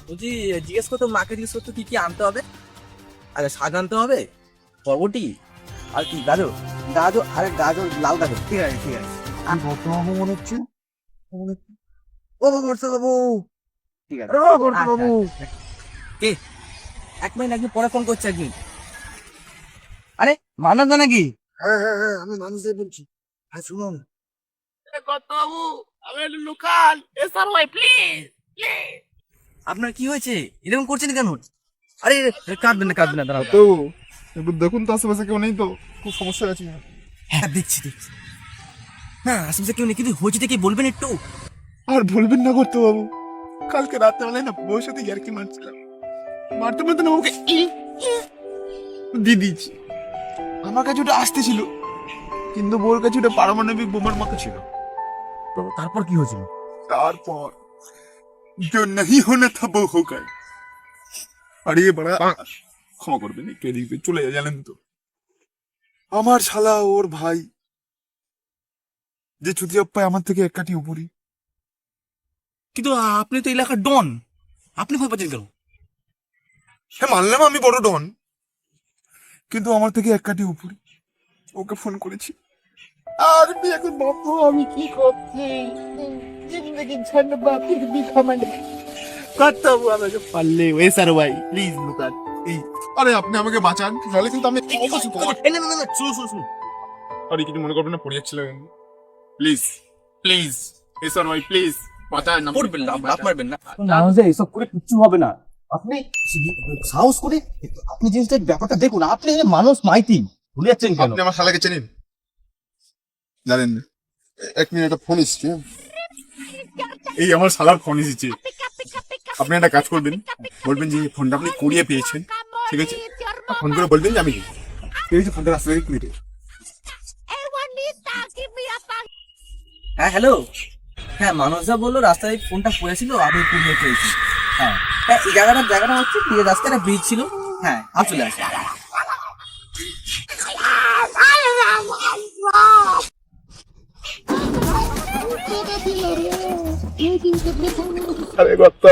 বলছি জিজ্ঞেস করতো মাকে জিজ্ঞেস করতো কি কি আনতে হবে। আরে শাক আনতে হবে, বরবটি আর কি গাজর, গাজর আরে গাজর লাল গাজর। ঠিক আছে ঠিক আছে। আর বর্তমাবু মনে হচ্ছে ও বর্তমাবু। ঠিক আছে ও বর্তমাবু। কে? 1 মিনিট, একদিন পরে ফোন করছে একদিন। আরে মানব দা নাকি? হ্যাঁ হ্যাঁ হ্যাঁ, আমি মানুষদের বলছি। হ্যাঁ শুনুন বাবু, আমি একটু লোকাল এসআর ওয়াই প্লিজ প্লিজ। আপনার কি হয়েছে, এরকম করছেন কেন? আরে কাঁদবেন না কাঁদবেন না, দাঁড়াও। তো একটু দেখুন তো আশেপাশে কেউ নেই তো, খুব সমস্যা আছে। হ্যাঁ দেখছি দেখছি। না আশেপাশে কেউ নেই, কিন্তু হয়েছে কি বলবেন একটু? আর বলবেন না করতে বাবু, কালকে রাতে বেলায় না বউর সাথে ইয়ার্কি মারছিলাম, মারতে মারতে না ওকে দিয়ে দিয়েছি। আমার কাছে ওটা আসতে ছিল, কিন্তু বউর কাছে ওটা পারমাণবিক বোমার মতো ছিল। তো তারপর কি হয়েছিল? তারপর जो नहीं होना था वो हो गया। আর ইয়ে বড়া ক্ষমা করবেন, একটু এদিকে চলে যায় জানেন তো, আমার শালা ওর ভাই যে চুতিয়াপ্পায় আমার থেকে এক কাঠি উপরি। কিন্তু আপনি তো এলাকার ডন, আপনি ভয় পাচ্ছেন কেন? হ্যাঁ মানলাম আমি বড় ডন, কিন্তু আমার থেকে এক কাঠি উপরি। ওকে ফোন করেছি, আর তুই এখন ভাববো আমি কি করছি, জিন্দগি ঝন্ড বাপির বিখামান্ড কত বাবু আমাকে পারলে এসআর ওয়াই প্লিজ লোকাল। এই। আরে আপনি আমাকে বাঁচান, নাহলে কিন্তু আমি না না না শুনুন শুনুন শুনুন। আরে কিছু মনে করবেন না, পড়ে যাচ্ছিলাম। প্লিজ প্লিজ এসআর ভাই প্লিজ বাঁচান। পড়বেন না, লাফ মারবেন না। এসব করে কিচ্ছু হবে না। আপনি সাহস করে আপনি জিনিসটা ব্যাপারটা দেখুন। আপনি মানুষ মাইতি ভুলে যাচ্ছেন কেন? আপনি আমার শালাকে চেনেন? জানেন না? 1 মিনিট, একটা ফোন এসছে। এই আমার শালার ফোন এসেছে। আপনি একটা কাজ করবেন, বলবেন যে ফোনটা আপনি কুড়িয়ে পেয়েছেন, ঠিক আছে? ফোন করে বলবেন যে আমি পেয়েছি, ফোনটা রাস্তা থেকে কুড়িয়ে। হ্যাঁ হ্যালো, হ্যাঁ মানুষদা বললো রাস্তায় ফোনটা পড়েছিল, আমি পুড়িয়ে পেয়েছি। হ্যাঁ হ্যাঁ, এই জায়গাটা হচ্ছে এই রাস্তায় একটা ব্রিজ ছিল। হ্যাঁ আর চলে আসে। আরে কত